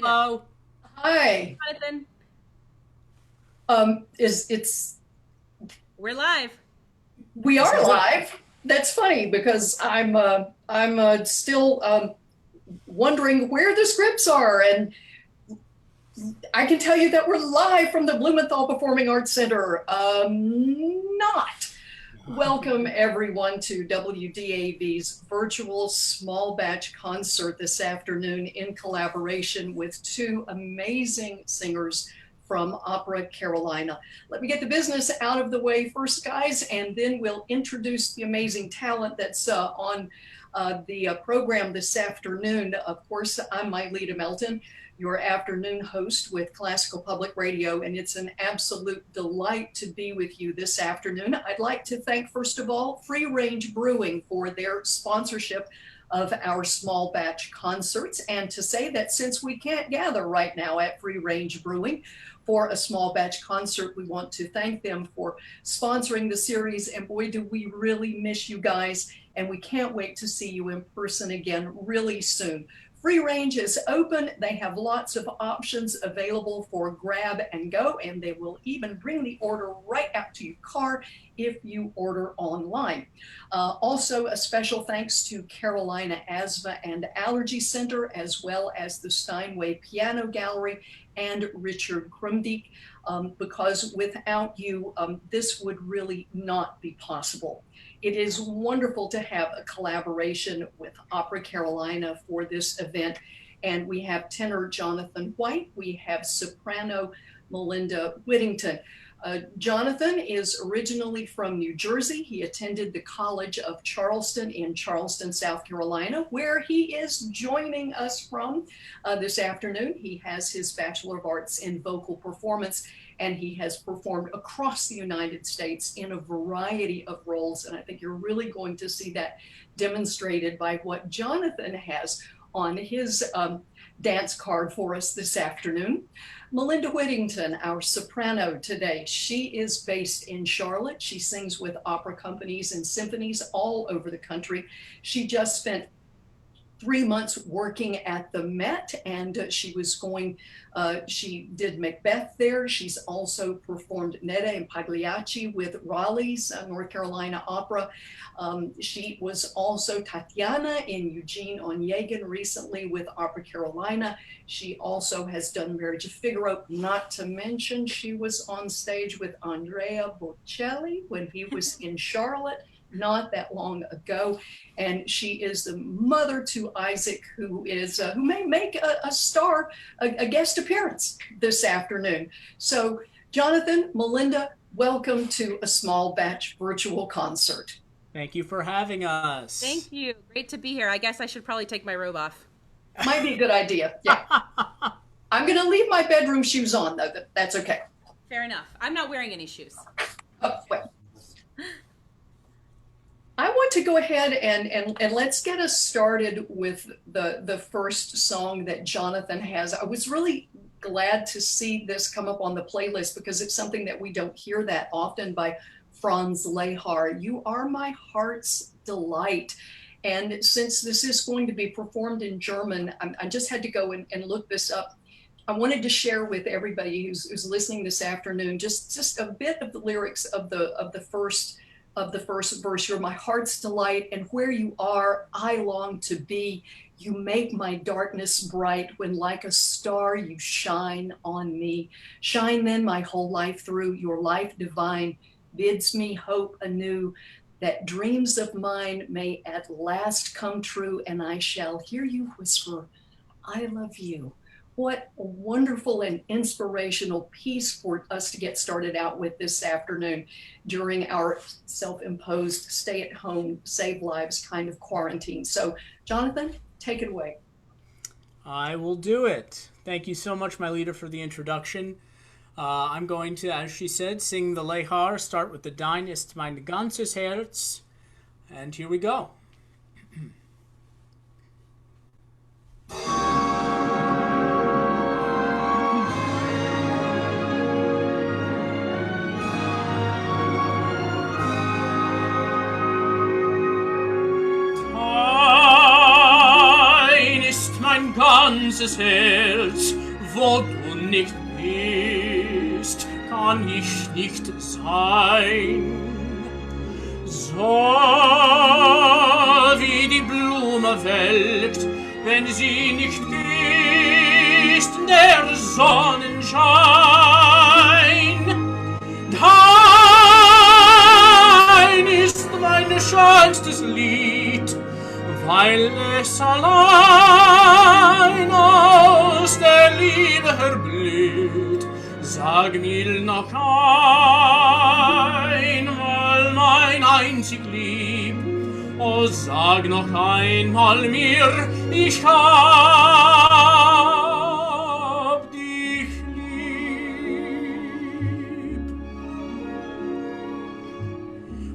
Hello. Hi. Jonathan. It's We're live. we This are is it. live. That's funny because I'm still wondering where the scripts are, and I can tell you that we're live from the Blumenthal Performing Arts Center. Not. Welcome everyone to WDAV's virtual small batch concert this afternoon in collaboration with two amazing singers from Opera Carolina. Let me get the business out of the way first, guys, and then we'll introduce the amazing talent that's on the program this afternoon. Of course, I'm Myleta Melton, your afternoon host with Classical Public Radio, and it's an absolute delight to be with you this afternoon. I'd like to thank, first of all, Free Range Brewing for their sponsorship of our small batch concerts, and to say that since we can't gather right now at Free Range Brewing for a small batch concert, we want to thank them for sponsoring the series, and boy, do we really miss you guys, and we can't wait to see you in person again really soon. Free Range is open. They have lots of options available for grab and go, and they will even bring the order right out to your car if you order online. Also, a special thanks to Carolina Asthma and Allergy Center, as well as the Steinway Piano Gallery and Richard Krumdiek, because without you, this would really not be possible. It is wonderful to have a collaboration with Opera Carolina for this event. And we have tenor Johnathan White, we have soprano Melinda Whittington. Johnathan is originally from New Jersey. He attended the College of Charleston in Charleston, South Carolina, where he is joining us from this afternoon. He has his Bachelor of Arts in Vocal Performance, and he has performed across the United States in a variety of roles. And I think you're really going to see that demonstrated by what Johnathan has on his dance card for us this afternoon. Melinda Whittington, our soprano today, she is based in Charlotte. She sings with opera companies and symphonies all over the country. She just spent 3 months working at the Met, and she did Macbeth there. She's also performed Netta and Pagliacci with Raleigh's North Carolina Opera. She was also Tatiana in Eugene Onegin recently with Opera Carolina. She also has done Marriage of Figaro, not to mention she was on stage with Andrea Bocelli when he was in Charlotte not that long ago, and she is the mother to Isaac, who may make a guest appearance this afternoon. So, Johnathan, Melinda, welcome to a small batch virtual concert. Thank you for having us. Thank you. Great to be here. I guess I should probably take my robe off. Might be a good idea. Yeah. I'm going to leave my bedroom shoes on, though. That's okay. Fair enough. I'm not wearing any shoes. Oh, well. I want to go ahead and let's get us started with the first song that Johnathan has. I was really glad to see this come up on the playlist because it's something that we don't hear that often by Franz Lehar. You Are My Heart's Delight. And since this is going to be performed in German, I just had to go and look this up. I wanted to share with everybody who's listening this afternoon just a bit of the lyrics of the first verse. You're my heart's delight, and where you are, I long to be. You make my darkness bright when like a star you shine on me. Shine then my whole life through. Your life divine bids me hope anew that dreams of mine may at last come true, and I shall hear you whisper, I love you. What a wonderful and inspirational piece for us to get started out with this afternoon during our self-imposed stay-at-home, save lives kind of quarantine. So, Johnathan, take it away. I will do it. Thank you so much, Myleta, for the introduction. I'm going to, as she said, sing the Lehar, start with the Dein ist mein ganzes Herz, and here we go. Mein ganzes Herz, wo du nicht bist, kann ich nicht sein. So wie die Blume welkt, wenn sie nicht ist, der Sonnenschein. Dein ist mein schönstes Lied, weil es allein aus der Liebe erblüht. Sag mir noch einmal, mein einzig Lieb, oh, sag noch einmal mir, ich hab dich lieb.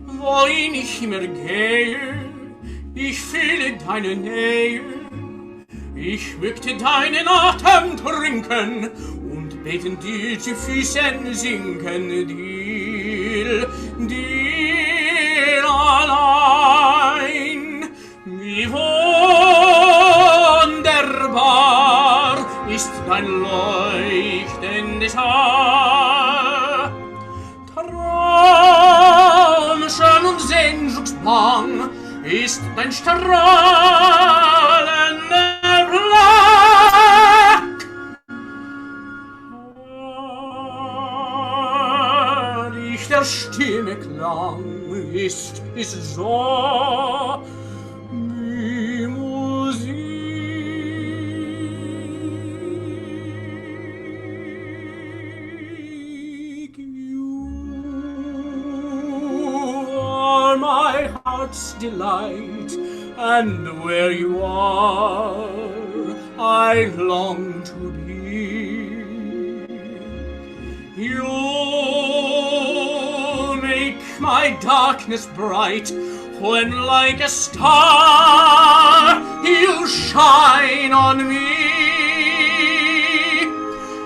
Wohin ich immer gehe, ich fühle deine Nähe, ich möchte deinen Atem trinken und beten dir zu Füßen sinken, dir allein. Wie wunderbar ist dein leuchtendes Haar. Traumschön und sehnsuchtsbang ist dein strahlender Blick. Herrlich der Stimme Klang ist so wie Musik. You are my heart's delight, and where you are, I long to be. You make my darkness bright, when like a star you shine on me.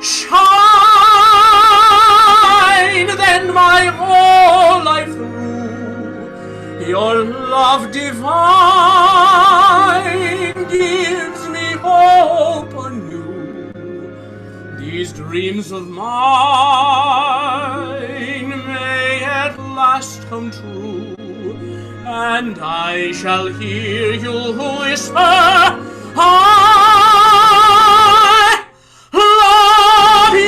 Shine then my whole life through. Your love divine gives me hope anew. These dreams of mine may at last come true, and I shall hear you whisper, I love you.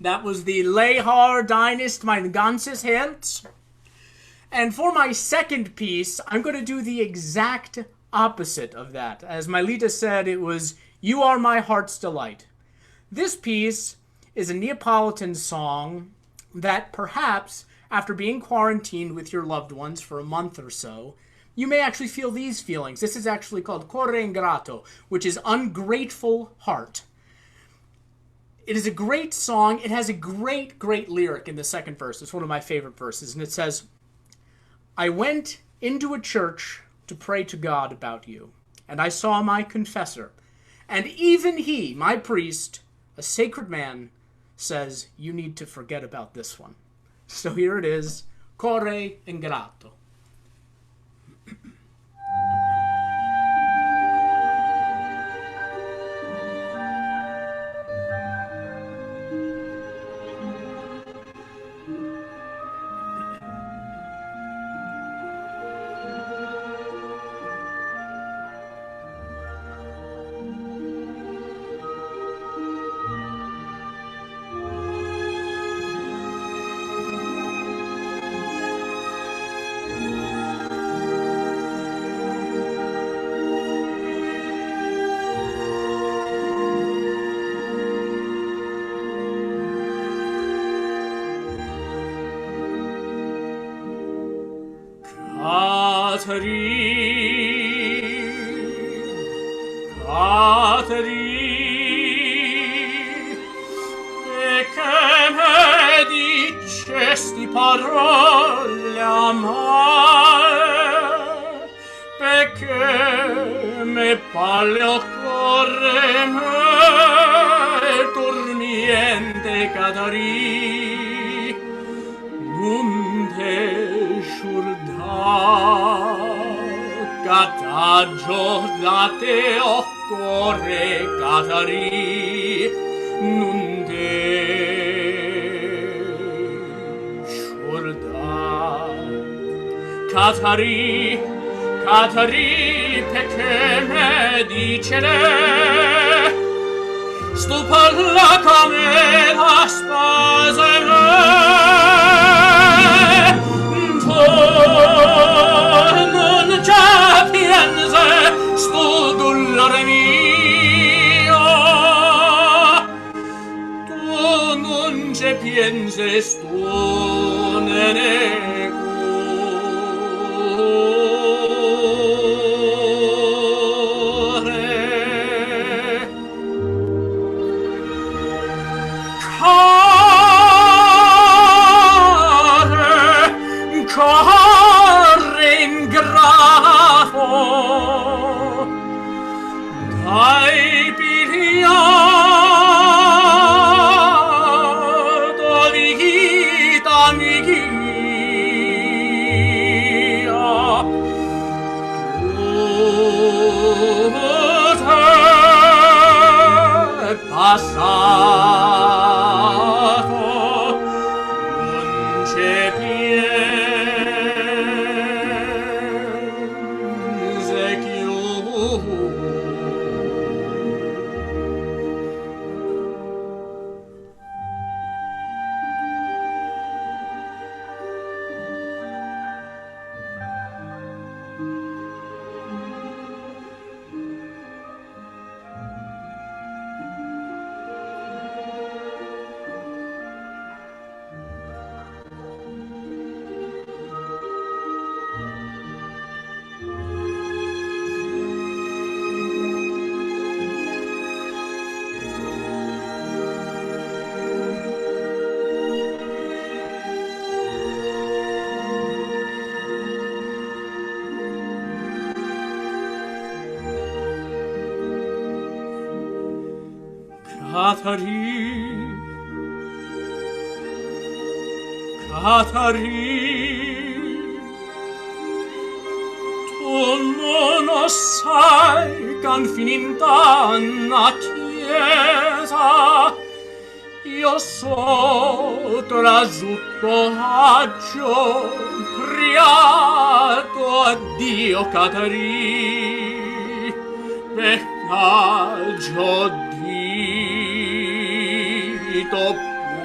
That was the Lehar Dynast Mein Ganzes Herz. And for my second piece, I'm going to do the exact opposite of that. As Melinda said, it was You Are My Heart's Delight. This piece is a Neapolitan song that perhaps, after being quarantined with your loved ones for a month or so, you may actually feel these feelings. This is actually called Cor Ingrato, which is ungrateful heart. It is a great song. It has a great, great lyric in the second verse. It's one of my favorite verses, and it says, I went into a church to pray to God about you, and I saw my confessor, and even he, my priest, a sacred man, says, you need to forget about this one. So here it is, Cor Ingrato. Catherine, perché me dicesti parole amare, perché me parli al cuore me dormiente Catherine, non te giornate occorre catari non te sciorda catari perché me dicere sto parla come la sposa tu non già piense sto dolore mio tu non ci piense sto nene corre ingrato dai pigliato vita mia tu te passato non c'è Catari, tu non sai ch'han finita una chiesa, io so trasutto aggio, priato addio Catari, peccaggio dito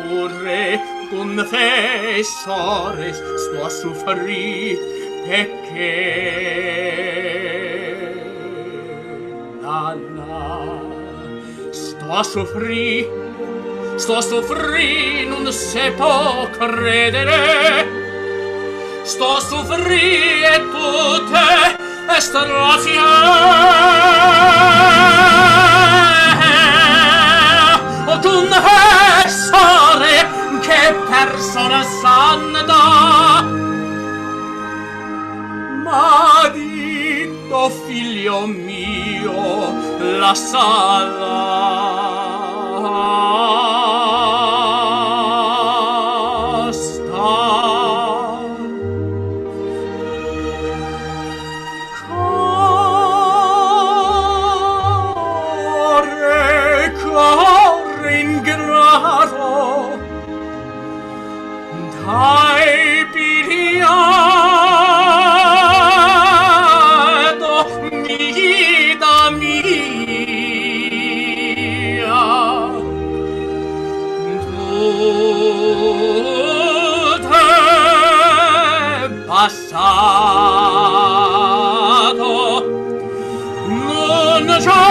pure confessore sto a soffrire perché sto a soffrire non si può credere sto a soffrire e tutte strazie o confessore che persona santa ma dito figlio mio la sala sta corre ingrato dai pigliato vita mia tu te passato non c'è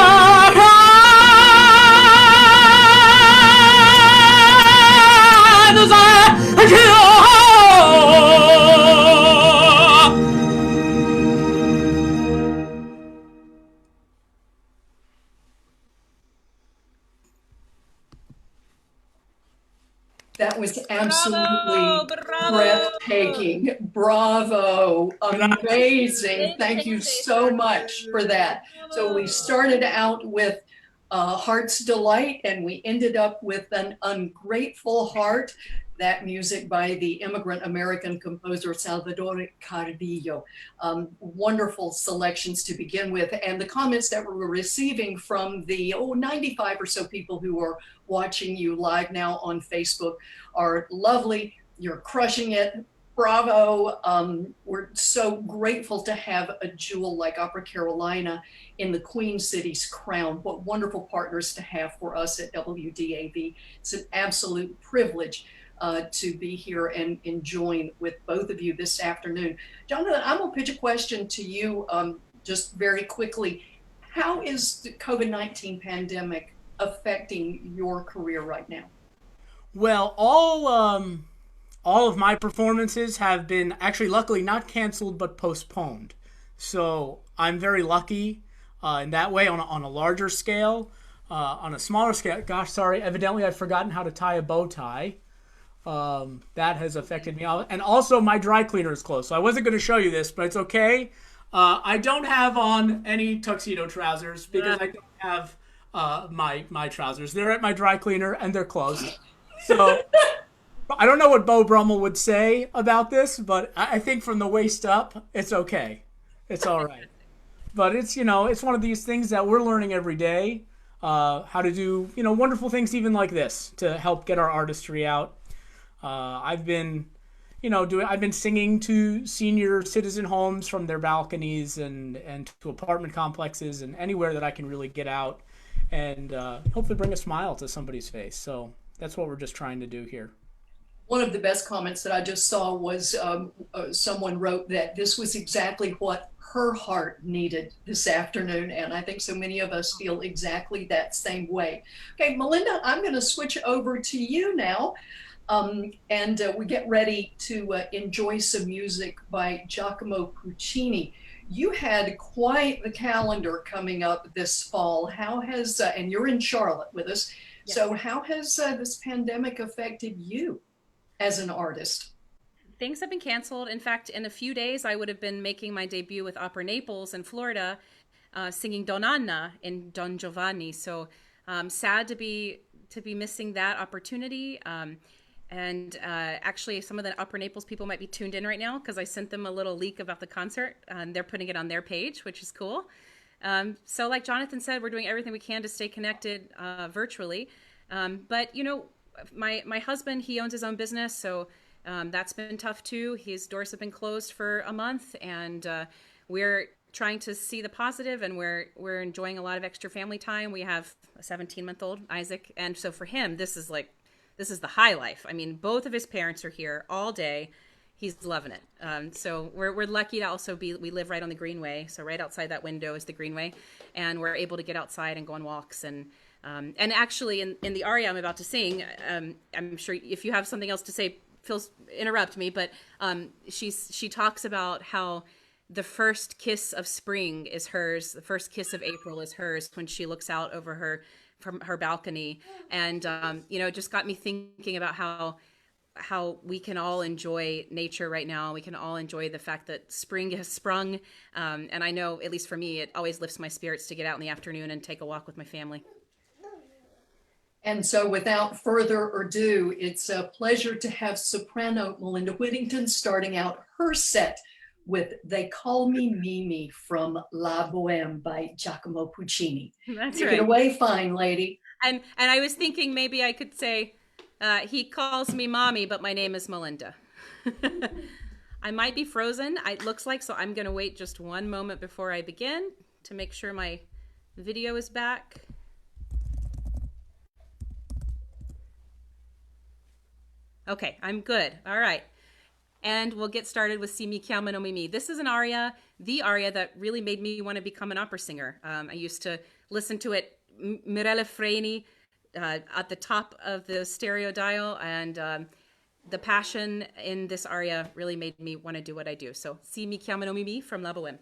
That was absolutely Bravo. breathtaking. Bravo. Amazing. Thank you so much for that. So we started out with Heart's Delight and we ended up with an Ungrateful Heart. that music by the immigrant American composer Salvatore Carrillo. Wonderful selections to begin with. And the comments that we're receiving from the 95 or so people who are watching you live now on Facebook are lovely. You're crushing it. Bravo. We're so grateful to have a jewel like Opera Carolina in the Queen City's crown. What wonderful partners to have for us at WDAV. It's an absolute privilege to be here and join with both of you this afternoon. Johnathan, I'm going to pitch a question to you just very quickly. How is the COVID-19 pandemic affecting your career right now? Well, all of my performances have been actually, luckily, not canceled but postponed. So I'm very lucky in that way. On a larger scale, on a smaller scale, gosh, sorry, evidently I've forgotten how to tie a bow tie. That has affected me. And also my dry cleaner is closed. So I wasn't going to show you this, but it's okay. I don't have on any tuxedo trousers because I don't have my trousers. They're at my dry cleaner and they're closed. So I don't know what Beau Brummel would say about this, but I think from the waist up, it's okay. It's all right. But it's, it's one of these things that we're learning every day, how to do, wonderful things even like this to help get our artistry out. I've been, I've been singing to senior citizen homes from their balconies and to apartment complexes and anywhere that I can really get out and hopefully bring a smile to somebody's face. So that's what we're just trying to do here. One of the best comments that I just saw was someone wrote that this was exactly what her heart needed this afternoon. And I think so many of us feel exactly that same way. Okay, Melinda, I'm going to switch over to you now. And we get ready to enjoy some music by Giacomo Puccini. You had quite the calendar coming up this fall. How has, and you're in Charlotte with us, Yes. So how has this pandemic affected you as an artist? Things have been canceled. In fact, in a few days, I would have been making my debut with Opera Naples in Florida, singing Don Anna in Don Giovanni. So sad to be missing that opportunity. And actually, some of the Opera Naples people might be tuned in right now because I sent them a little leak about the concert. And they're putting it on their page, which is cool. So like Johnathan said, we're doing everything we can to stay connected virtually. But, my husband, he owns his own business, so that's been tough too. His doors have been closed for a month, and we're trying to see the positive, and we're enjoying a lot of extra family time. We have a 17-month-old, Isaac, and so for him, this is the high life. I mean, both of his parents are here all day. He's loving it. So we're lucky to also we live right on the Greenway. So right outside that window is the Greenway, and we're able to get outside and go on walks. And actually in the aria I'm about to sing, I'm sure if you have something else to say, interrupt me. But she talks about how the first kiss of spring is hers. The first kiss of April is hers when she looks out over from her balcony. And, it just got me thinking about how we can all enjoy nature right now. We can all enjoy the fact that spring has sprung. And I know, at least for me, it always lifts my spirits to get out in the afternoon and take a walk with my family. And so without further ado, it's a pleasure to have soprano Melinda Whittington starting out her set with They Call Me Mimi from La Boheme by Giacomo Puccini. That's Take right. it away, fine lady. And I was thinking maybe I could say, he calls me mommy, but my name is Melinda. I might be frozen, it looks like, so I'm going to wait just one moment before I begin to make sure my video is back. Okay, I'm good. All right. And we'll get started with Si mi chiamano Mimi. This is the aria that really made me want to become an opera singer. I used to listen to it, Mirella Freni, at the top of the stereo dial, and the passion in this aria really made me want to do what I do. So, Si mi chiamano Mimi from La Boheme.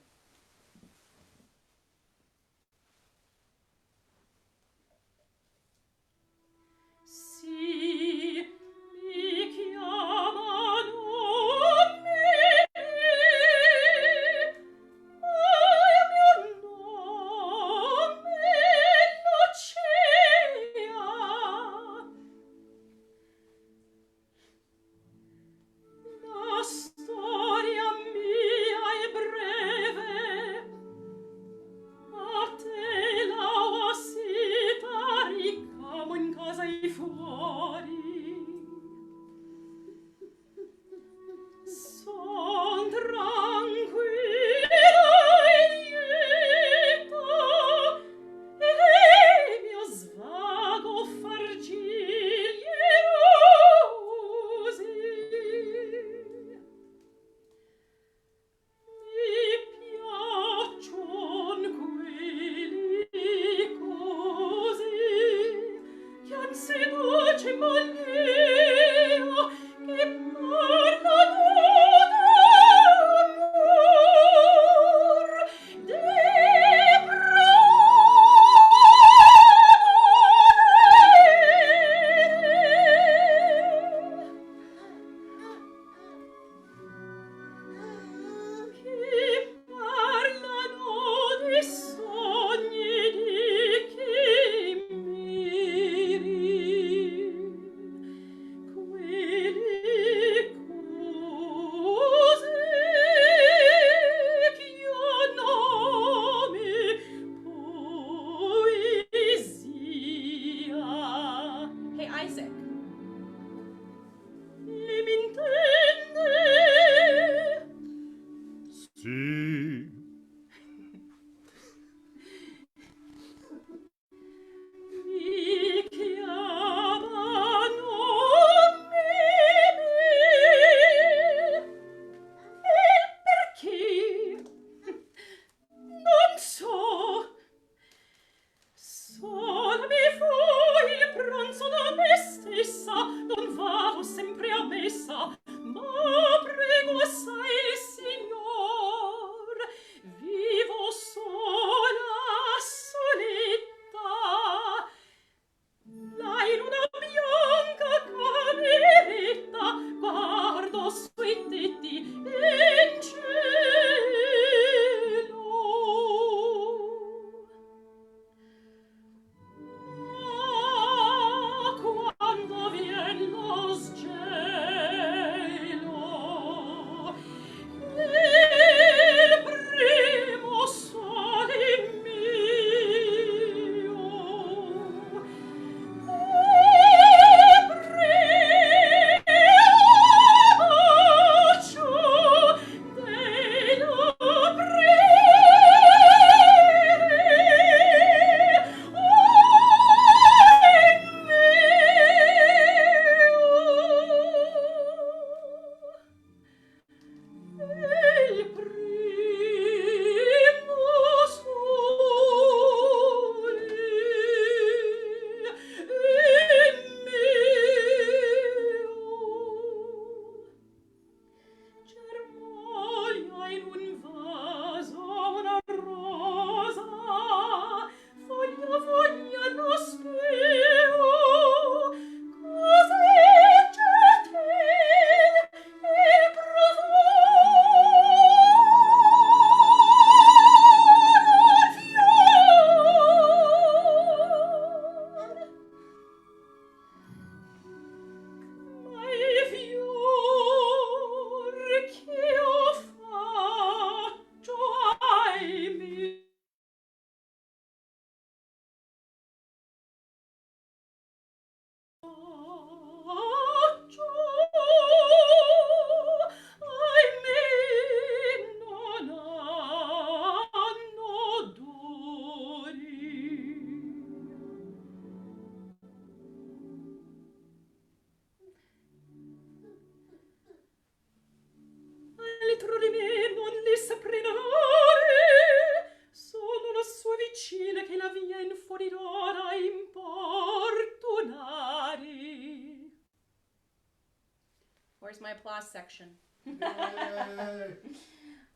Where's my applause section?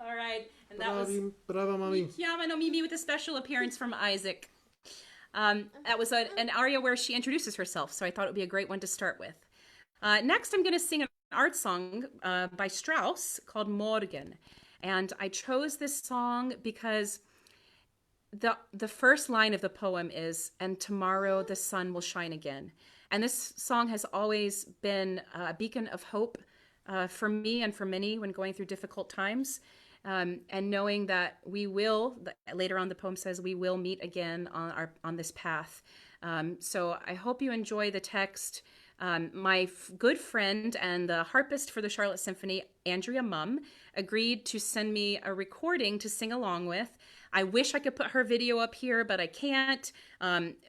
All right, and that was Brava, Mami. Chiama no Mimi with a special appearance from Isaac. That was an aria where she introduces herself, so I thought it would be a great one to start with. Next, I'm going to sing an art song by Strauss called Morgen. And I chose this song because the first line of the poem is, "And tomorrow the sun will shine again." And this song has always been a beacon of hope for me and for many when going through difficult times. And knowing that we will, later on the poem says, we will meet again on this path. So I hope you enjoy the text. My good friend and the harpist for the Charlotte Symphony, Andrea Mumm, agreed to send me a recording to sing along with. I wish I could put her video up here, but I can't.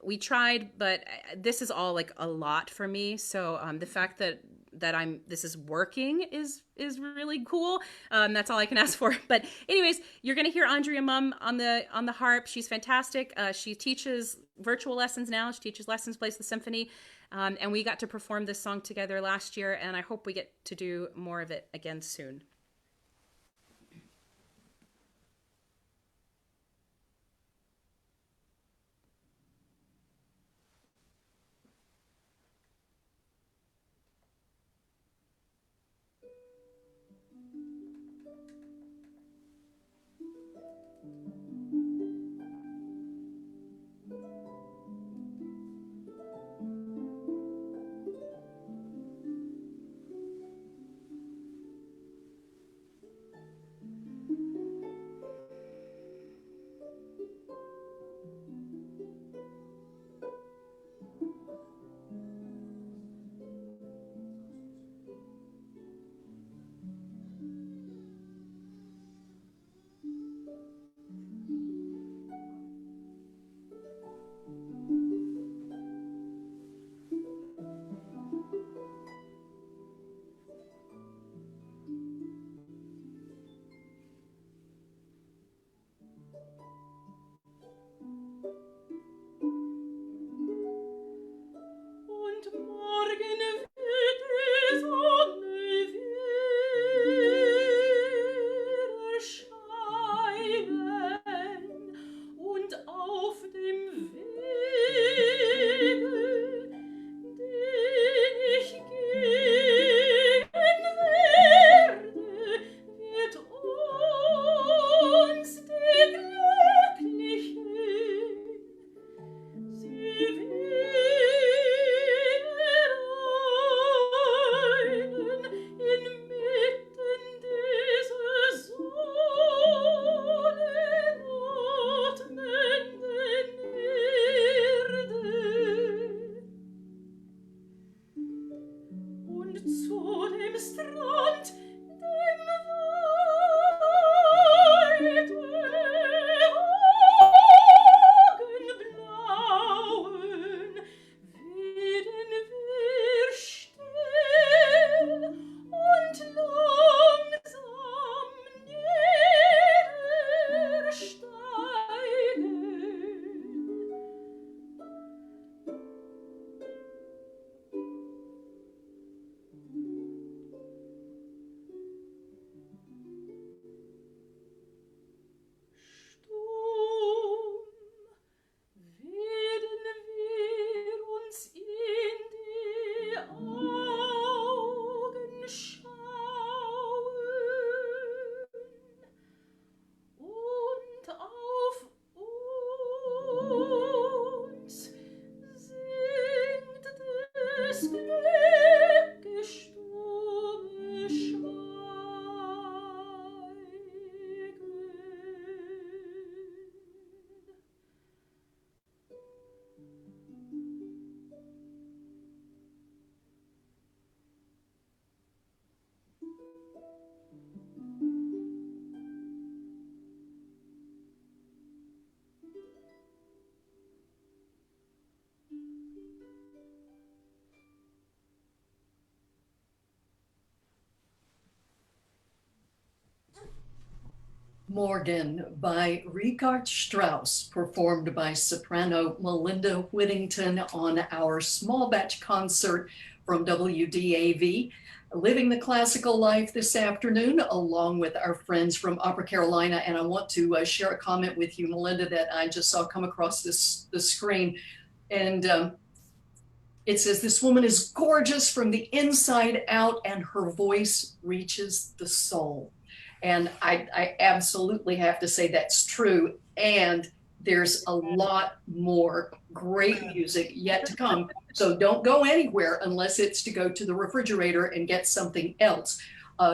We tried, but this is all like a lot for me. So the fact that this is working is really cool. That's all I can ask for. But anyways, you're gonna hear Andrea Mumm on the harp. She's fantastic. She teaches virtual lessons now. She teaches lessons, plays the symphony, and we got to perform this song together last year, and I hope we get to do more of it again soon. Morgan by Richard Strauss, performed by soprano Melinda Whittington on our small batch concert from WDAV, Living the Classical Life this afternoon, along with our friends from Opera Carolina. And I want to share a comment with you, Melinda, that I just saw come across the screen. And it says, "This woman is gorgeous from the inside out, and her voice reaches the soul." And I absolutely have to say that's true. And there's a lot more great music yet to come. So don't go anywhere unless it's to go to the refrigerator and get something else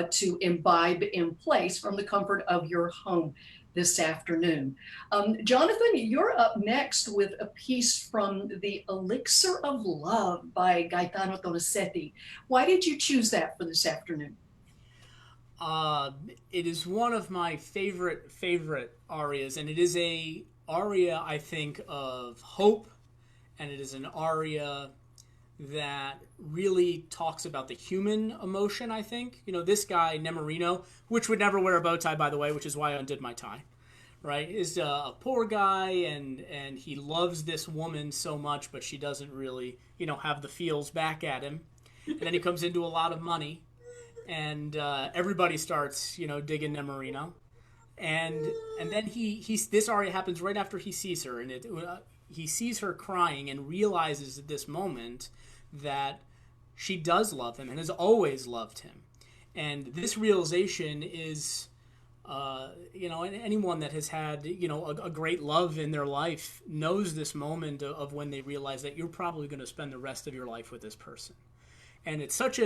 to imbibe in place from the comfort of your home this afternoon. Johnathan, you're up next with a piece from The Elixir of Love by Gaetano Donizetti. Why did you choose that for this afternoon? It is one of my favorite arias, and it is a aria, I think, of hope, and it is an aria that really talks about the human emotion, I think. You know, this guy, Nemorino, which would never wear a bow tie, by the way, which is why I undid my tie, right, is a poor guy, and he loves this woman so much, but she doesn't really, you know, have the feels back at him. And then he comes into a lot of money, and everybody starts, you know, digging Nemorino. And then he's this already happens right after he sees her, and he sees her crying and realizes at this moment that she does love him and has always loved him. And this realization is, you know, anyone that has had, you know, a great love in their life knows this moment of when they realize that you're probably going to spend the rest of your life with this person. And it's such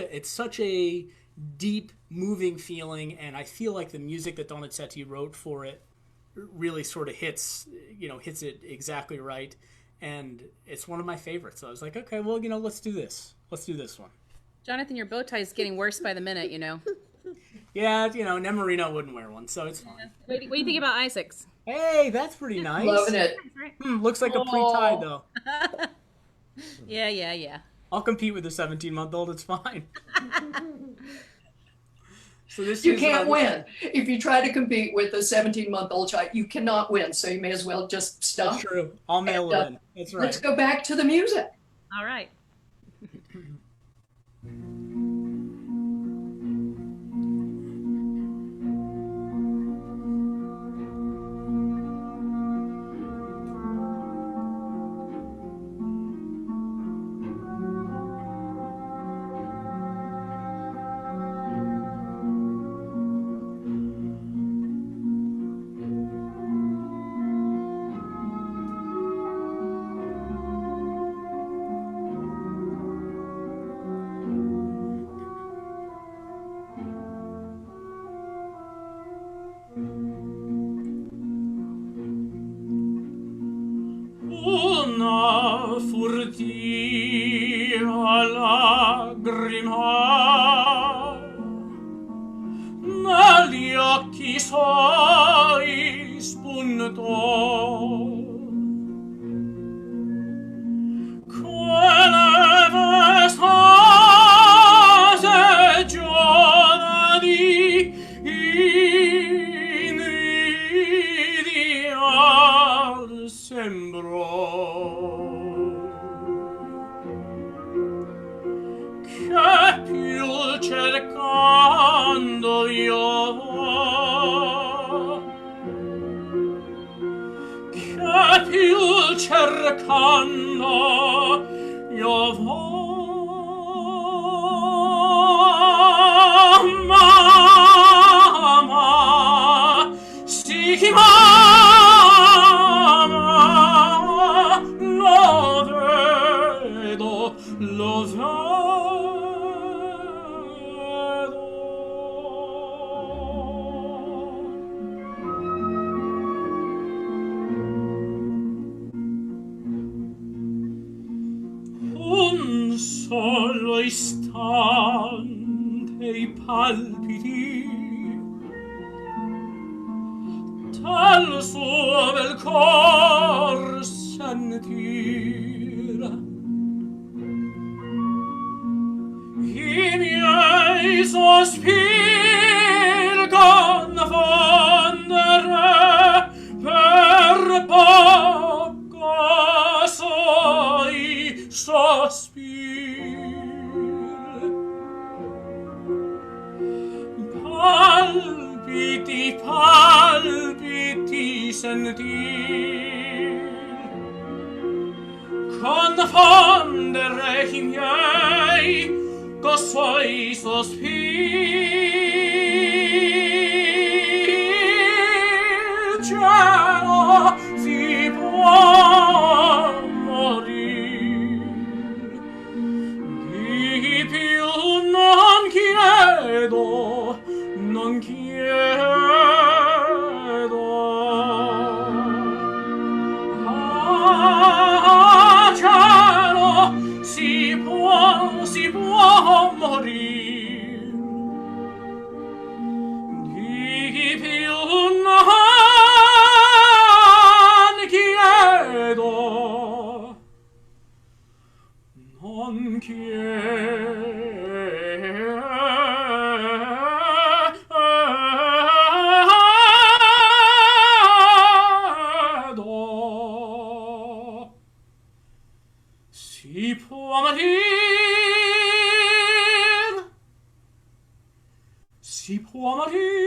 a deep, moving feeling, and I feel like the music that Donizetti wrote for it really sort of hits it exactly right, and it's one of my favorites. So I was like, okay, well, you know, let's do this one. Johnathan, your bow tie is getting worse by the minute, you know. Yeah, you know, Nemorino wouldn't wear one, so it's fine. What do you think about Isaac's? Hey, that's pretty nice. Loving it. Looks like a pre-tie, though. Yeah. I'll compete with a 17-month-old. It's fine. So You can't win. If you try to compete with a 17-month-old child, you cannot win. So you may as well just stop. That's true. I'll mail it in. That's right. Let's go back to the music. All right. Una furtiva lagrima negli occhi suoi spuntò. Quelle vestose giovani invidiar sembrò. Che più cercando io, che più cercando io mamma, sì mamma, lo vedo, lo vedo. Un solo istante i palpiti tal suo bel cor sentir, i miei sospir confondere per poco suoi sospir. Palpiti, palpiti sentir, confondere i miei co suoi sospir. Cielo, si può morir, di più non chiedo, non chiedo. Ah, cielo, si può morir, di più non chiedo, non chiedo. Si può morir, si può morir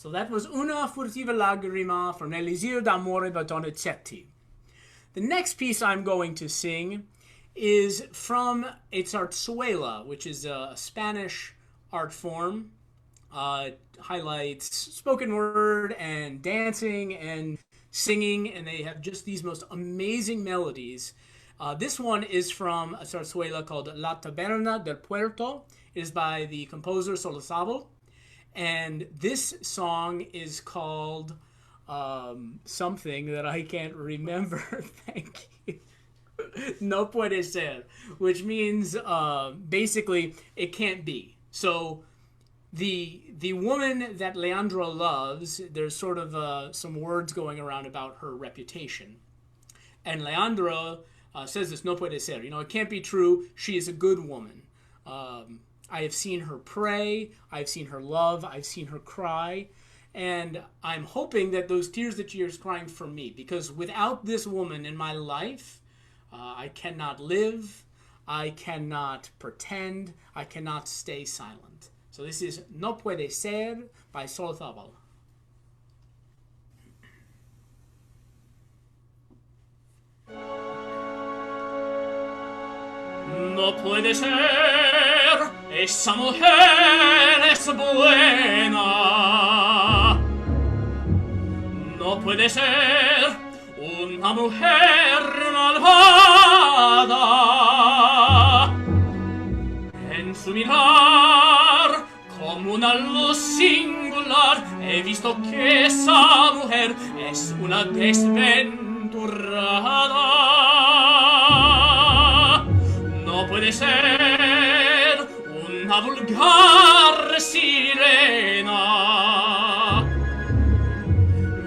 So that was Una furtiva lagrima from Elisir d'amore by Donizetti. The next piece I'm going to sing is from a zarzuela, which is a Spanish art form. It highlights spoken word and dancing and singing, and they have just these most amazing melodies. This one is from a zarzuela called La Taberna del Puerto. It is by the composer Solosabal. And this song is called something that I can't remember. Thank you. No puede ser, which means basically it can't be. So the woman that Leandro loves, there's sort of some words going around about her reputation. And Leandro says this, no puede ser. You know, it can't be true. She is a good woman. I have seen her pray, I've seen her love, I've seen her cry, and I'm hoping that those tears that she is crying for me, because without this woman in my life, I cannot live, I cannot pretend, I cannot stay silent. So this is No Puede Ser by Solosabal. No puede ser, esa mujer es buena. No puede ser una mujer malvada. En su mirar, como una luz singular, he visto que esa mujer es una desventurada. No puede ser una vulgar sirena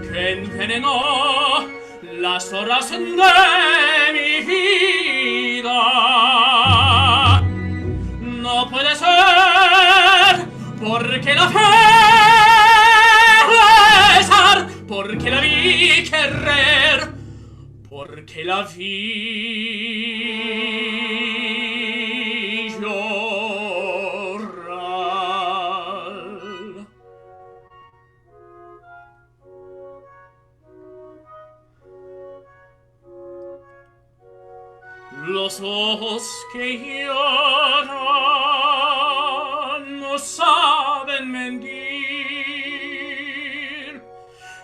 que envenenó las horas de mi vida. No puede ser porque la fe rezar, porque la vi querer, porque la vi los ojos que lloran no saben mentir.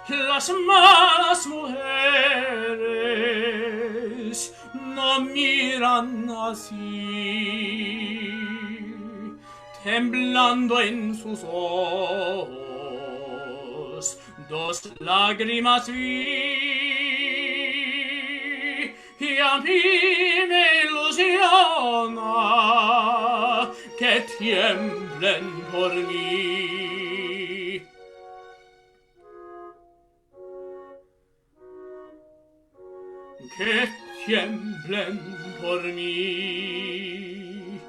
Las malas mujeres no miran así. Temblando en sus ojos, dos lágrimas vi. Y a mí me ilusiona que tiemblen por mí. Que tiemblen por mí.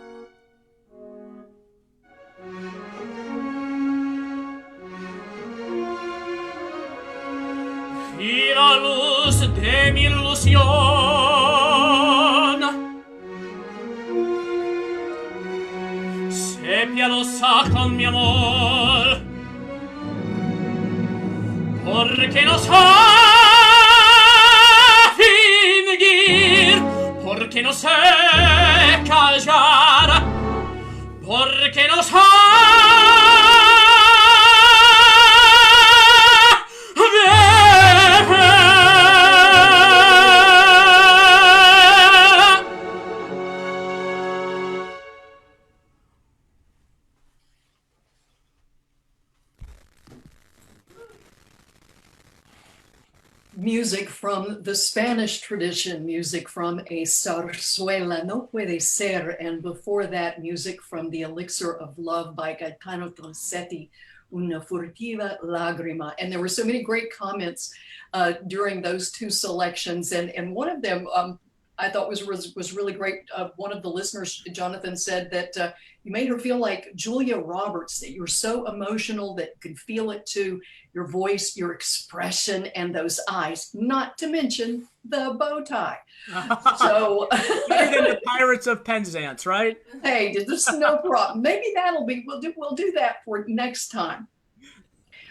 Y la luz de mi ilusión se piadosa con mi amor, porque no sé fingir, porque no sé callar, porque no sé music from the Spanish tradition, music from a zarzuela, No Puede Ser, and before that, music from the Elixir of Love by Gaetano Donizetti, Una furtiva lagrima. And there were so many great comments during those two selections, and one of them I thought was really great. One of the listeners, Johnathan, said that you made her feel like Julia Roberts, that you were so emotional that you could feel it too, your voice, your expression, and those eyes, not to mention the bow tie. So better than the Pirates of Penzance, right? Hey, there's no problem. Maybe we'll do that for next time.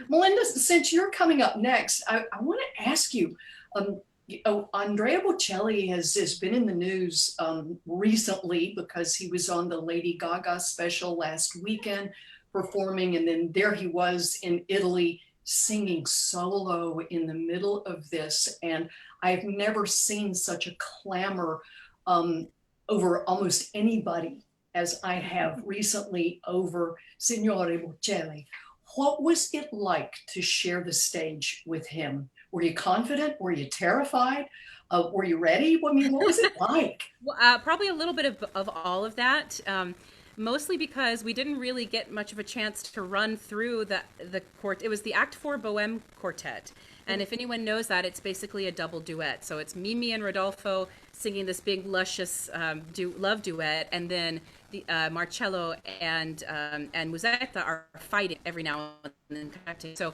Melinda, since you're coming up next, I want to ask you, Andrea Bocelli has been in the news recently because he was on the Lady Gaga special last weekend performing, and then there he was in Italy singing solo in the middle of this. And I've never seen such a clamor over almost anybody as I have recently over Signore Bocelli. What was it like to share the stage with him? Were you confident? Were you terrified? Were you ready? I mean, what was it like? Well, probably a little bit of all of that. Mostly because we didn't really get much of a chance to run through the court. It was the Act 4 Bohème Quartet. And if anyone knows that, it's basically a double duet. So it's Mimi and Rodolfo singing this big, luscious love duet. And then the Marcello and Musetta are fighting every now and then. So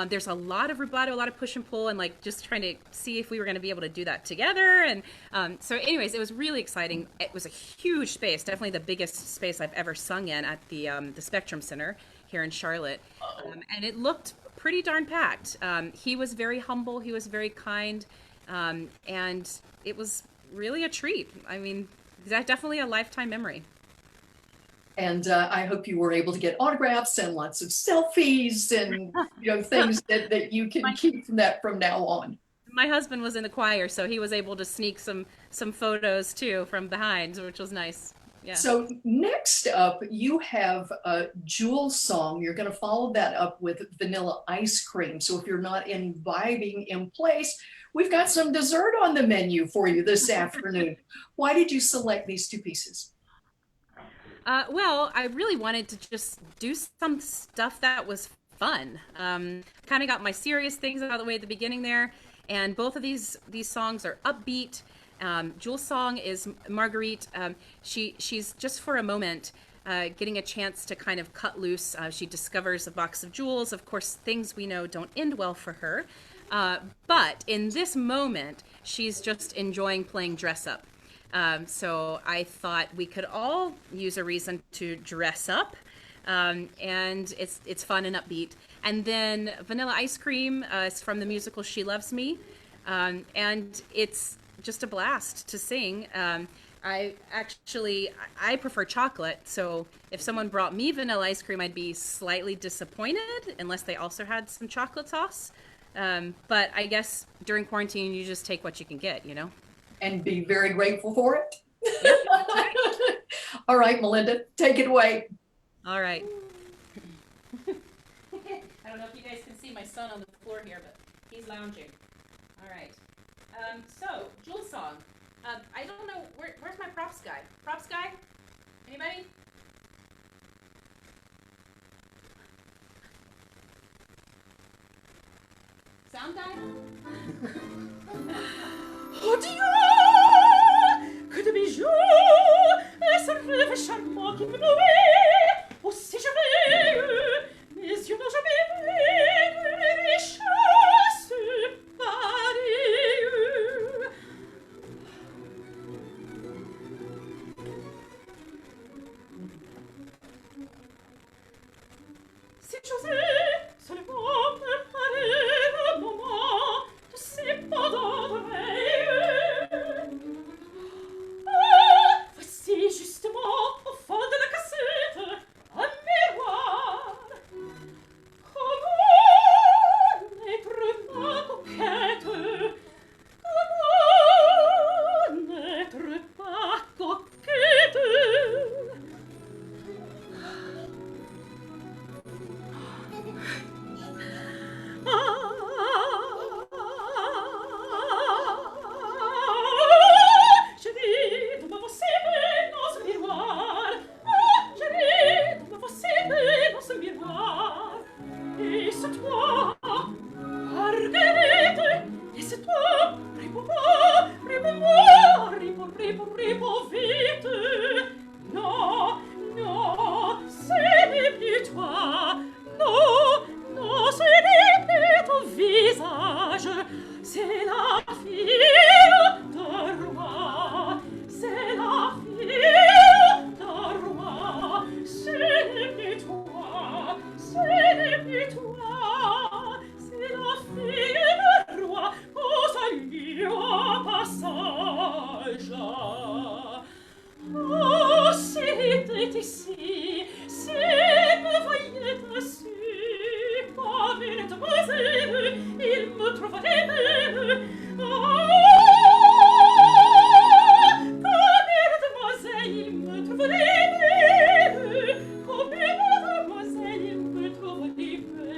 there's a lot of rubato, a lot of push and pull, and like just trying to see if we were going to be able to do that together. And so anyways, it was really exciting. It was a huge space, definitely the biggest space I've ever sung in at the Spectrum Center here in Charlotte. And it looked pretty darn packed. He was very humble. He was very kind. And it was really a treat. I mean, definitely a lifetime memory. And I hope you were able to get autographs and lots of selfies and things that you can keep from now on. My husband was in the choir, so he was able to sneak some photos too from behind, which was nice. Yeah. So next up, you have a Jewel song. You're going to follow that up with Vanilla Ice Cream. So if you're not imbibing in place, we've got some dessert on the menu for you this afternoon. Why did you select these two pieces? Well, I really wanted to just do some stuff that was fun. Kind of got my serious things out of the way at the beginning there, and both of these songs are upbeat. Jewel's song is Marguerite. She's just for a moment getting a chance to kind of cut loose. She discovers a box of jewels. Of course, things we know don't end well for her. But in this moment, she's just enjoying playing dress up. So I thought we could all use a reason to dress up, and it's fun and upbeat. And then Vanilla Ice Cream is from the musical She Loves Me, and it's just a blast to sing. I prefer chocolate, so if someone brought me vanilla ice cream, I'd be slightly disappointed unless they also had some chocolate sauce. But I guess during quarantine, you just take what you can get, And be very grateful for it. All right, Melinda, take it away. All right. I don't know if you guys can see my son on the floor here, but he's lounging. All right. So, Jewel's song. I don't know, where's my props guy? Props guy? Anybody? Sound guy? Oh Dieu, que de bijoux, et ce rêve charmant qui me nourrit, oh si j'avais eu, mes yeux n'ont jamais vu les richesses Paris. Si j'osais seulement préparer le moment de ces pendants d'oreilles. Voici justement au fond de la cassure Et c'est toi, Marguerite, et c'est toi, réponds-moi, réponds-moi, réponds vite. Non, non, ce n'est plus toi, non, non, ce n'est plus ton visage, c'est la fille d'un roi, c'est la fille d'un roi, ce n'est plus toi, ce n'est plus toi, c'est la fille d'un roi, au salut au passage. Oh, s'il était ici, s'il me voyait ainsi, comme une demoiselle, il me trouverait belle. Oh, comme une demoiselle, il me trouverait belle. Comme une demoiselle, il me trouverait belle.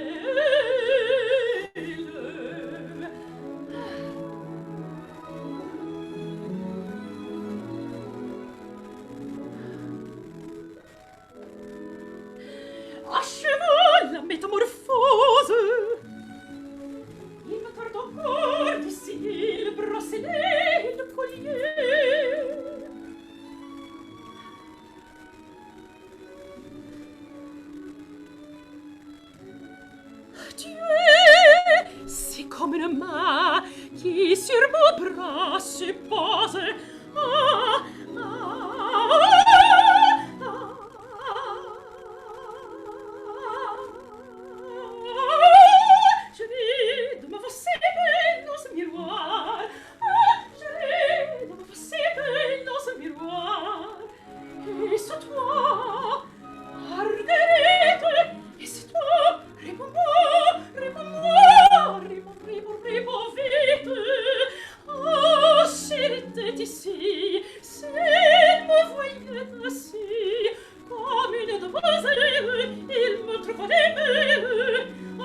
Achevons la métamorphose. Il me tarde encore d'ici le bracelet et le collier. Dieu, c'est comme une main qui sur mon bras se pose. Ah, je ris de me voir si belle dans ce miroir. Je ris de me voir si belle dans ce miroir. Et c'est toi, Marguerite, et c'est toi, réponds-moi, réponds-moi, réponds vite. Oh, s'il était ici, s'il me voyait ainsi, comme une demoiselle, il me trouverait belle. Oh,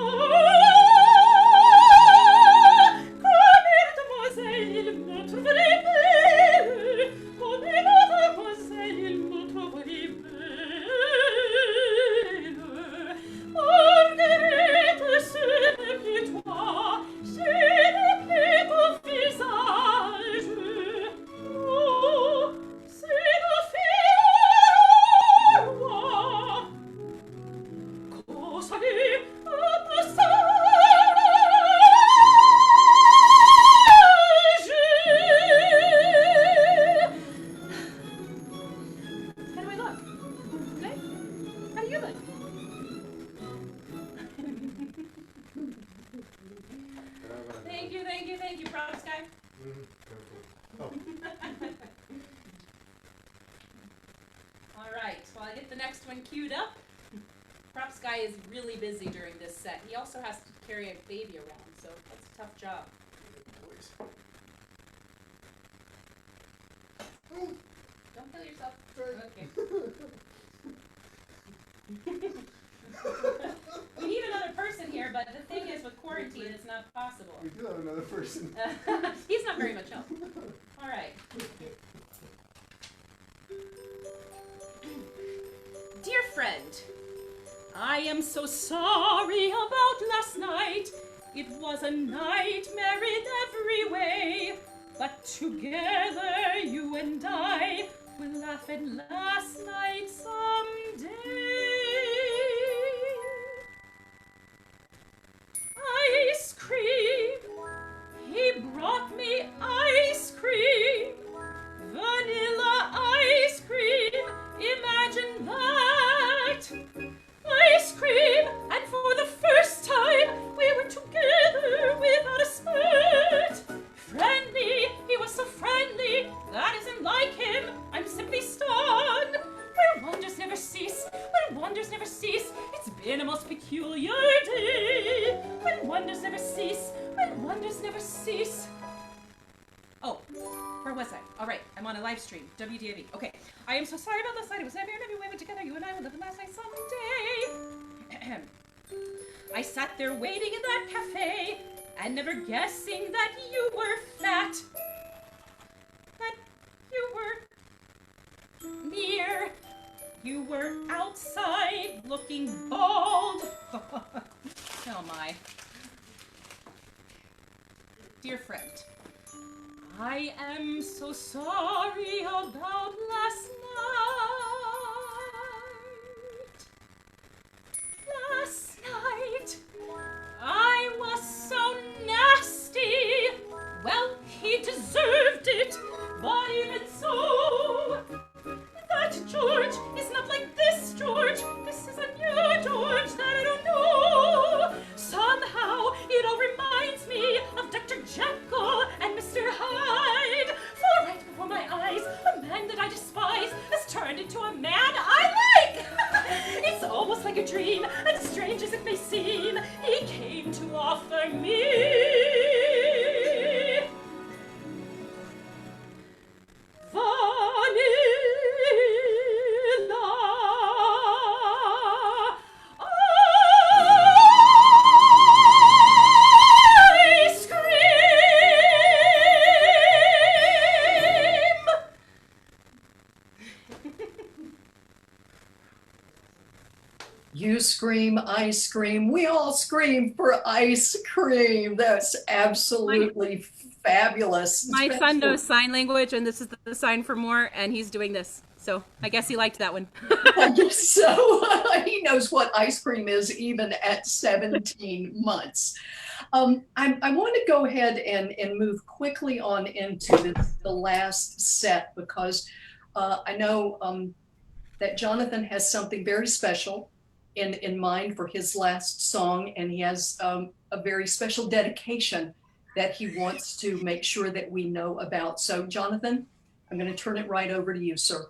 comme une demoiselle, il me trouverait belle. Comme une demoiselle, il me trouverait belle. Marguerite, ce n'est plus toi, ce n'est plus ton visage. Oh, c'est la fille du roi. Qu'au salut au passage. How do I look? Good? How do you look? Thank you, props guy. All right, so I'll get the next one queued up. Props guy is really busy during this set. He also has to carry a baby around, so that's a tough job. Don't kill yourself. Okay. We need another person here, but the thing is, with quarantine, it's not possible. We do have another person. He's not very much help. All right. Dear friend, I am so sorry about last night. It was a nightmare in every way. But together, you and I will laugh at last night someday. Ice cream, he brought me ice cream, vanilla ice cream, imagine that. Ice cream, and for the first time we were together without a skirt. Friendly, he was so friendly, that isn't like him, I'm simply stunned. When wonders never cease, when wonders never cease, it's been a most peculiar day. When wonders never cease, when wonders never cease. Oh, where was I? All right, I'm on a live stream, WDAV. Okay, I am so sorry about last night. It was never we went together. You and I will live the last night someday. I sat there waiting in that cafe and never guessing that you were fat. That you were near. You were outside looking bald. Oh my. Dear friend, I am so sorry about last night. Last night, I was so nasty. Well, he deserved it, but even so, that George is not like this George. This is a new George that I don't know. Somehow, it all reminds me of Dr. Jekyll and Mr. Hyde. For right before my eyes, a man that I despise has turned into a man I like. It's almost like a dream, and strange as it may seem, he came to offer me ice cream. You scream, I scream, we all scream for ice cream. That's absolutely fabulous. My son knows sign language, and this is the sign for more, and he's doing this. So I guess he liked that one. I guess so. He knows what ice cream is even at 17 months. I want to go ahead and move quickly on into the last set, because I know that Johnathan has something very special in mind for his last song, and he has a very special dedication that he wants to make sure that we know about. So Johnathan, I'm going to turn it right over to you, sir.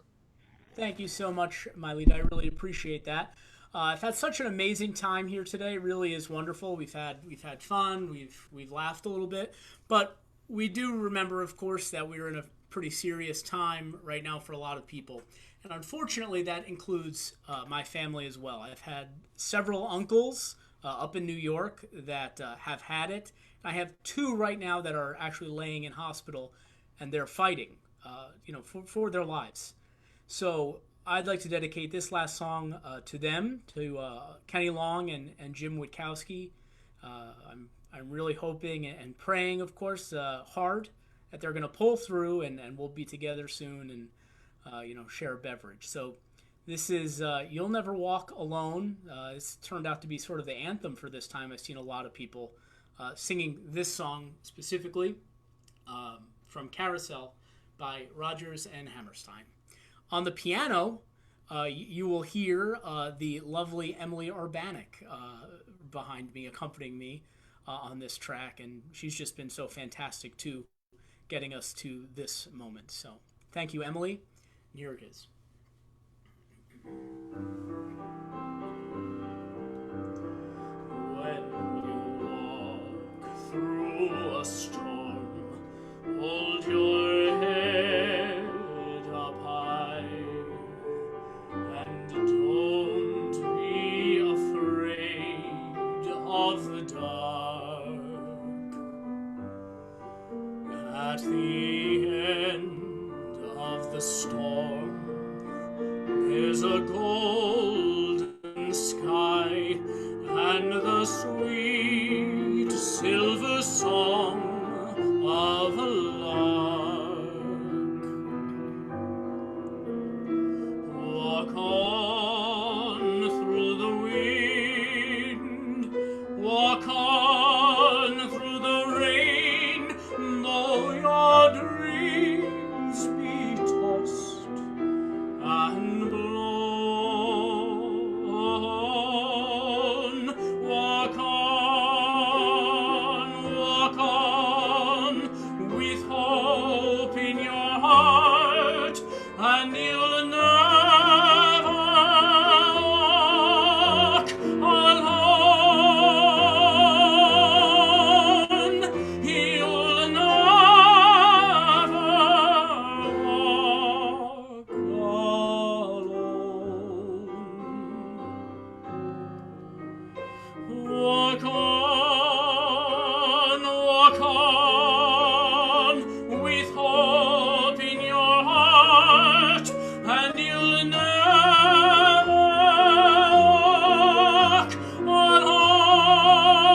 Thank you so much, Melinda. I really appreciate that. I've had such an amazing time here today. It really is wonderful. We've had fun. We've laughed a little bit, but we do remember, of course, that we're in a pretty serious time right now for a lot of people. And unfortunately, that includes my family as well. I've had several uncles up in New York that have had it. I have two right now that are actually laying in hospital, and they're fighting, for their lives. So I'd like to dedicate this last song to them, to Kenny Long and Jim Witkowski. I'm really hoping and praying, of course, hard that they're going to pull through, and we'll be together soon and share a beverage. So this is You'll Never Walk Alone. It's turned out to be sort of the anthem for this time. I've seen a lot of people singing this song specifically from Carousel by Rodgers and Hammerstein. On the piano, you will hear the lovely Emily Urbanik behind me, accompanying me on this track, and she's just been so fantastic too, getting us to this moment. So thank you, Emily. Here it is. When you walk through a storm, hold your head up high, and don't be afraid of the dark. At the end of the storm, there's a golden sky and the sweet silver song of a lark. Walk on through the wind, walk on through the rain, though your dreams be tossed and blown. Walk on, with hope in your heart, and you'll never walk alone. You'll never walk alone. Walk on, with hope in your heart, and you'll never walk alone.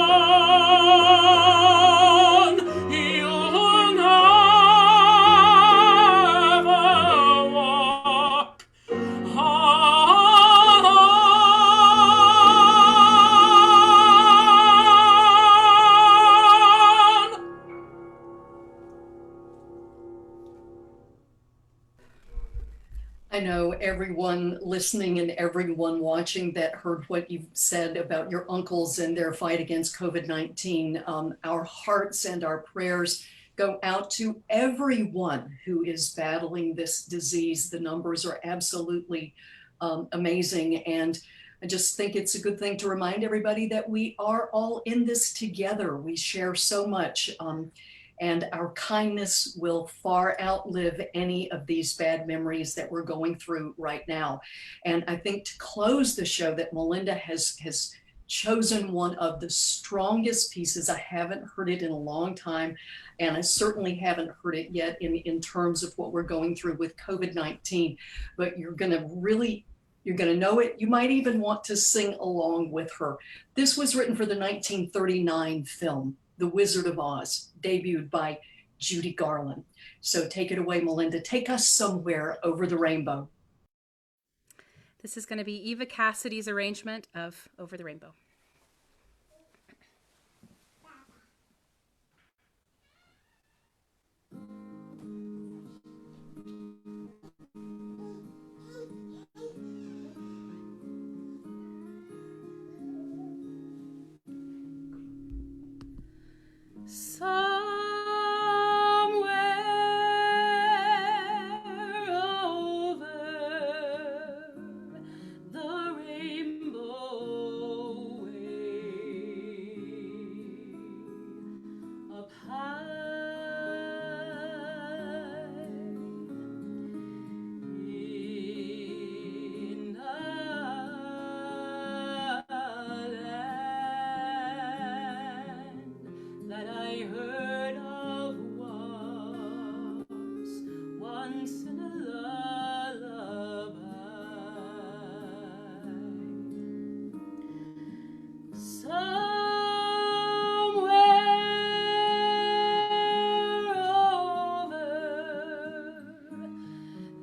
know everyone listening and everyone watching that heard what you said about your uncles and their fight against COVID-19. Our hearts and our prayers go out to everyone who is battling this disease. The numbers are absolutely amazing. And I just think it's a good thing to remind everybody that we are all in this together. We share so much. And our kindness will far outlive any of these bad memories that we're going through right now. And I think to close the show, that Melinda has chosen one of the strongest pieces. I haven't heard it in a long time, and I certainly haven't heard it yet in terms of what we're going through with COVID-19. But you're going to know it. You might even want to sing along with her. This was written for the 1939 film, The Wizard of Oz, debuted by Judy Garland. So take it away, Melinda. Take us somewhere over the rainbow. This is going to be Eva Cassidy's arrangement of Over the Rainbow. Somewhere over the rainbow way, up high in a land that I heard of once in a lullaby. Somewhere over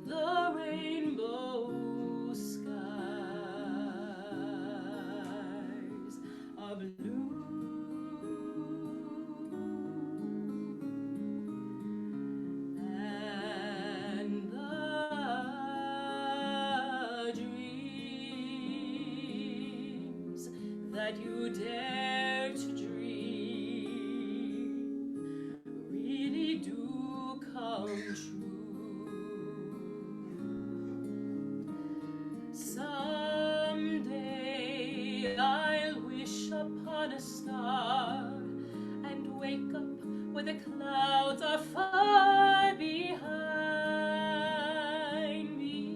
the rainbow skies are blue. And the dreams that you dare to dream really do come true. Someday I'll wish upon a star and wake up where the clouds are far behind me,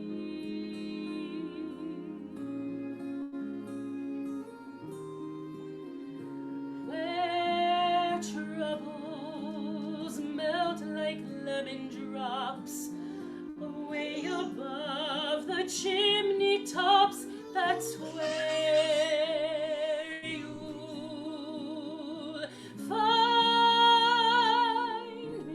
where troubles melt like lemon drops away above the chimney tops. That's where you'll find me.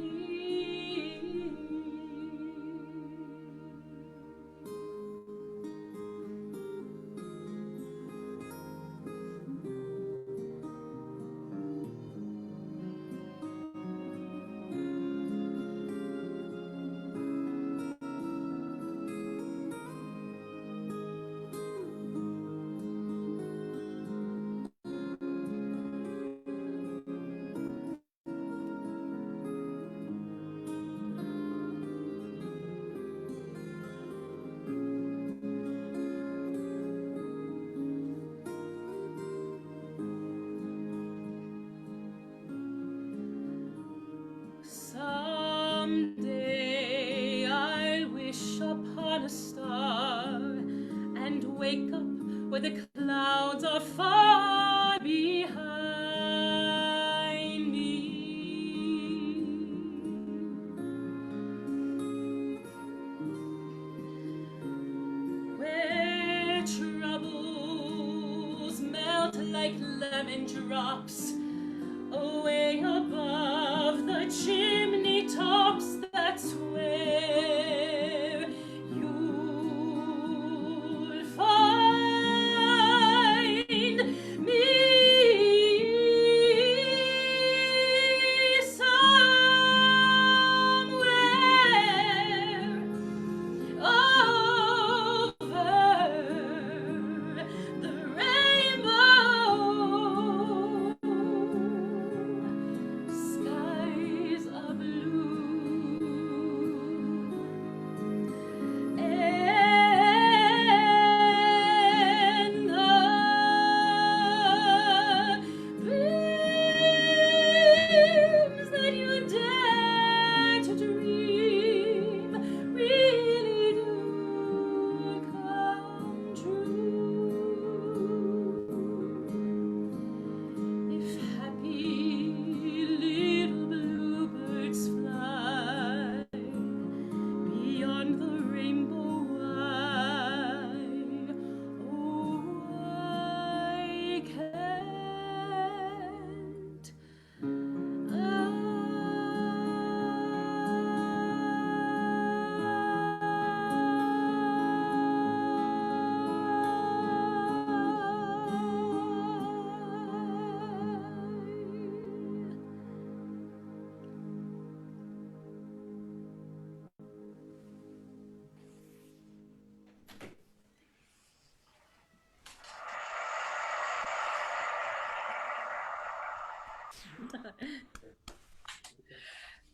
Someday I'll wish upon a star and wake up where the clouds are far behind me, where troubles melt like lemon drops away above the chimney tops. That's where you'll find me. Somewhere over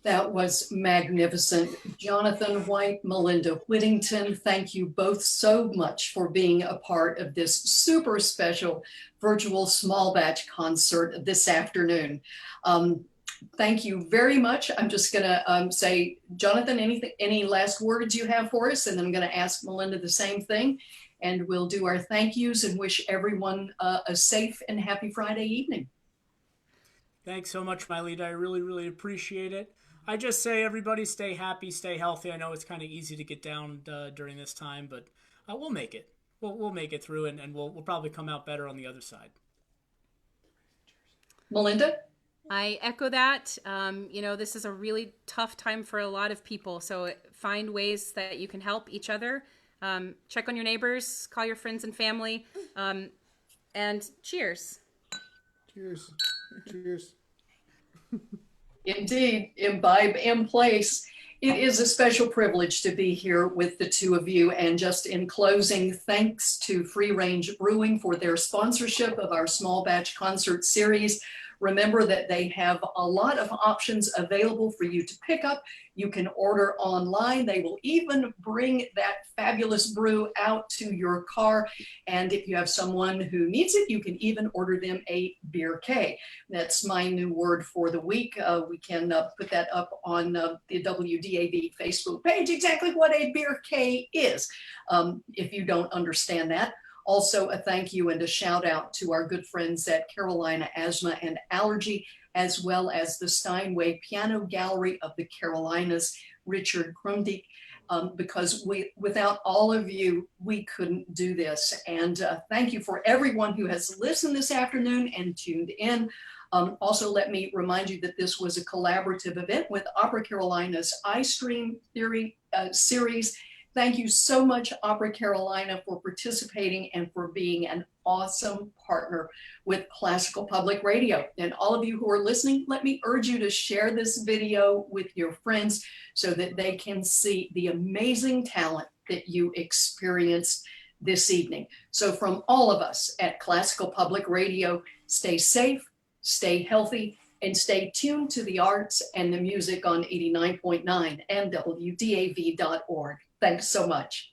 That was magnificent. Johnathan White, Melinda Whittington, thank you both so much for being a part of this super special virtual small batch concert this afternoon. Thank you very much. I'm just gonna say, Johnathan, any last words you have for us? And then I'm gonna ask Melinda the same thing. And we'll do our thank yous and wish everyone a safe and happy Friday evening. Thanks so much, Mylita. I really, really appreciate it. I just say, everybody stay happy, stay healthy. I know it's kind of easy to get down during this time, but we'll make it. We'll make it through, and we'll probably come out better on the other side. Melinda? I echo that. This is a really tough time for a lot of people. So find ways that you can help each other. Check on your neighbors, call your friends and family, and cheers. Cheers. Cheers. Indeed, imbibe in place. It is a special privilege to be here with the two of you. And just in closing, thanks to Free Range Brewing for their sponsorship of our small batch concert series. Remember that they have a lot of options available for you to pick up. You can order online. They will even bring that fabulous brew out to your car. And if you have someone who needs it, you can even order them a beer K. That's my new word for the week. We can put that up on the WDAV Facebook page, exactly what a beer K is, if you don't understand that. Also, a thank you and a shout out to our good friends at Carolina Asthma and Allergy, as well as the Steinway Piano Gallery of the Carolinas, Richard Krumdick, because without all of you, we couldn't do this. And thank you for everyone who has listened this afternoon and tuned in. Also, let me remind you that this was a collaborative event with Opera Carolina's iStream Theory series. Thank you so much, Opera Carolina, for participating and for being an awesome partner with Classical Public Radio. And all of you who are listening, let me urge you to share this video with your friends so that they can see the amazing talent that you experienced this evening. So from all of us at Classical Public Radio, stay safe, stay healthy, and stay tuned to the arts and the music on 89.9 and WDAV.org. Thanks so much.